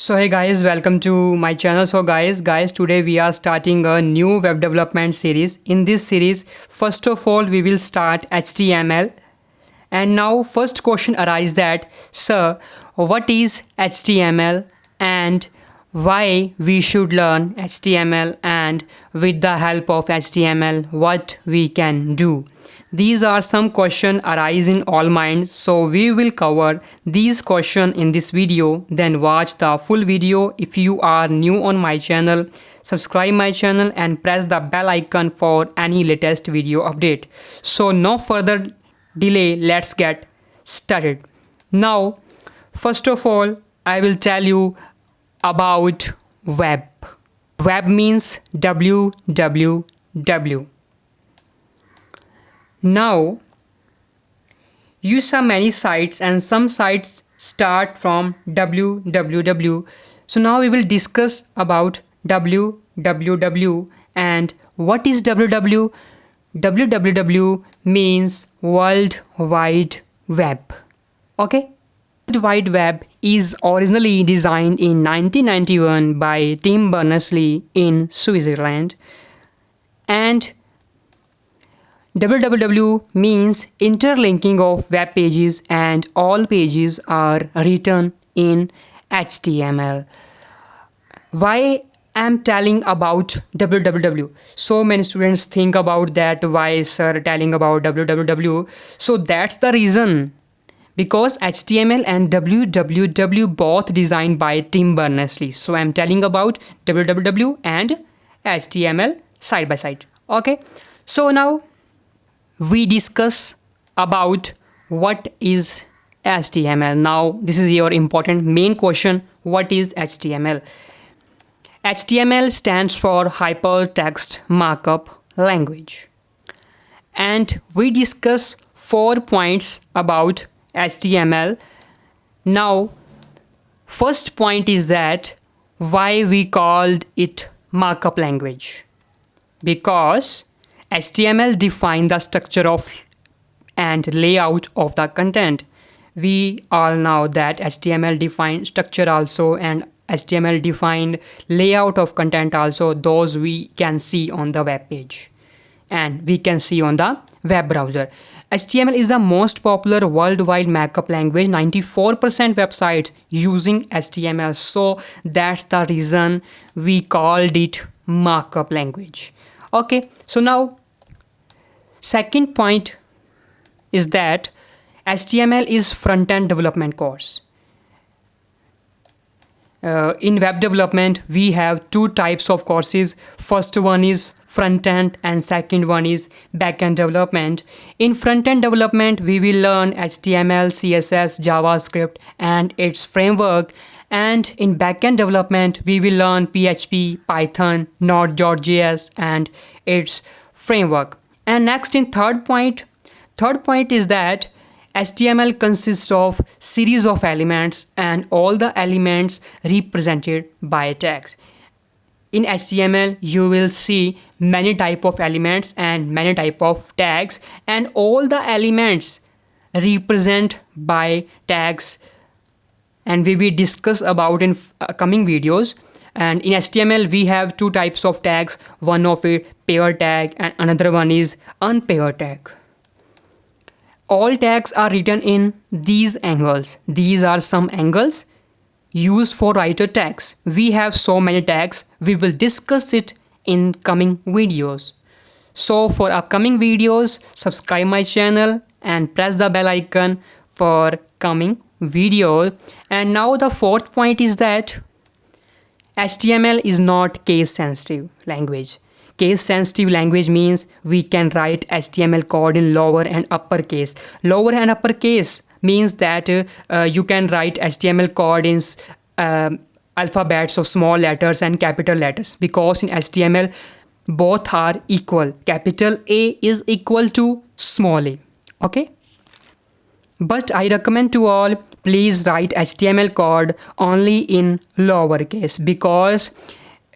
So hey guys, welcome to my channel. So guys, today we are starting a new web development series. In this series, first of all, we will start HTML. And now first question arises that, sir, what is HTML and why we should learn HTML, and with the help of HTML, what we can do. These are some questions arise in all minds, so we will cover these questions in this video. Then watch the full video. If you are new on my channel, subscribe my channel and press the bell icon for any latest video update. So no further delay, let's get started. Now, first of all, I will tell you about web. Web means www. Now, you saw many sites and some sites start from www. So now we will discuss about www and what is www. www means World Wide Web. Okay? World Wide Web is originally designed in 1991 by Tim Berners-Lee in Switzerland, and www means interlinking of web pages, and all pages are written in HTML. Why I'm telling about www? So many students think about that, why sir telling about www? So that's the reason, because HTML and www both designed by Tim Berners-Lee. So I'm telling about www and HTML side by side. Okay, so now we discuss about what is HTML. Now this is your important main question, what is HTML? HTML stands for Hypertext Markup Language, and we discuss 4 points about HTML. Now first point is that why we called it markup language, because HTML defines the structure of and layout of the content. We all know that HTML defines structure also, and HTML defined layout of content also. Those we can see on the web page and we can see on the web browser. HTML is the most popular worldwide markup language. 94% websites using HTML. So that's the reason we called it markup language. Okay, so now second point is that HTML is front-end development course. In web development, we have two types of courses. First one is front-end and second one is back-end development. In front-end development, we will learn HTML, CSS, JavaScript and its framework. And in back-end development, we will learn PHP, Python, Node.js and its framework. And next in third point is that HTML consists of series of elements and all the elements represented by tags. In HTML, you will see many type of elements and many type of tags, and all the elements represent by tags, and we will discuss about in coming videos. And in HTML, we have two types of tags. One of it pair tag and another one is unpaired tag. All tags are written in these angles. These are some angles used for writer tags. We have so many tags. We will discuss it in coming videos. So for upcoming videos, subscribe my channel and press the bell icon for coming video. And now the fourth point is that HTML is not case-sensitive language. Case-sensitive language means we can write HTML code in lower and uppercase. Lower and uppercase means that you can write HTML code in alphabets of small letters and capital letters, because in HTML both are equal. Capital A is equal to small a. Okay? But I recommend to all, please write HTML code only in lowercase, because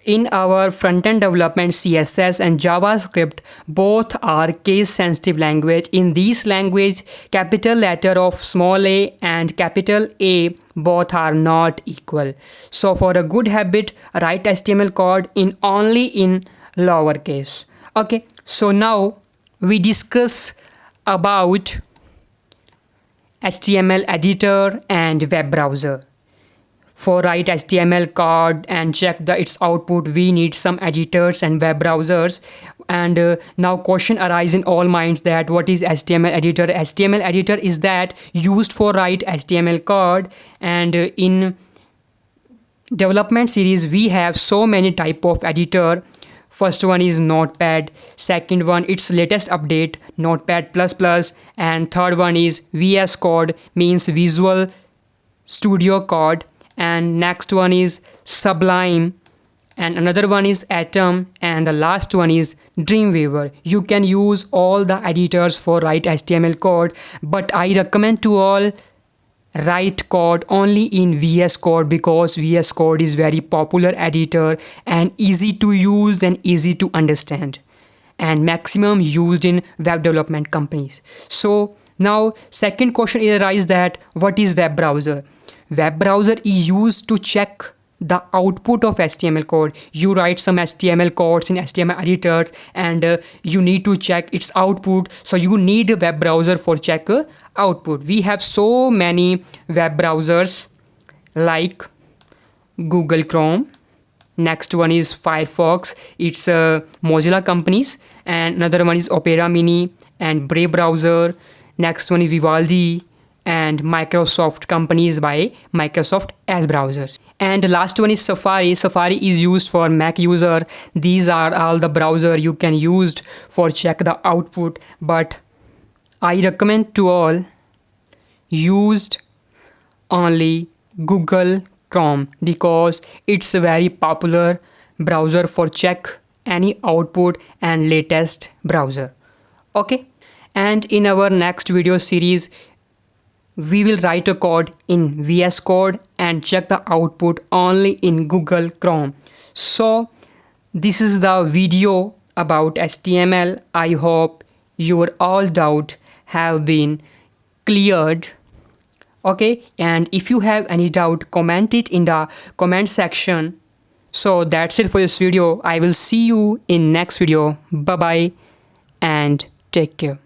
In our front-end development, CSS and JavaScript both are case-sensitive language. In this language, capital letter of small a and capital A both are not equal. So for a good habit, write HTML code only in lowercase. Okay, so now we discuss about HTML editor and web browser. For write HTML code and check its output, we need some editors and web browsers. And now question arises in all minds that what is HTML editor? HTML editor is that used for write HTML code. And in development series, we have so many type of editor. First one is Notepad, second one its latest update Notepad++, and third one is VS Code, means Visual Studio Code, and next one is Sublime, and another one is Atom, and the last one is Dreamweaver. You can use all the editors for write HTML code, but I recommend to all write code only in VS Code, because VS Code is very popular editor and easy to use and easy to understand, and maximum used in web development companies. So now second question arises that what is web browser? Web browser is used to check the output of HTML code. You write some HTML codes in HTML editors and you need to check its output. So you need a web browser for check output. We have so many web browsers like Google Chrome. Next one is Firefox. It's Mozilla companies. And another one is Opera Mini and Brave browser. Next one is Vivaldi and Microsoft companies by Microsoft as browsers. And the last one is Safari. Safari is used for Mac user. These are all the browser you can use for check the output, but I recommend to all used only Google Chrome, because it's a very popular browser for check any output and latest browser. Okay, and in our next video series we will write a code in VS Code and check the output only in Google Chrome. So this is the video about HTML. I hope your all doubt have been cleared. Okay, and if you have any doubt, comment it in the comment section. So that's it for this video. I will see you in next video. Bye bye and take care.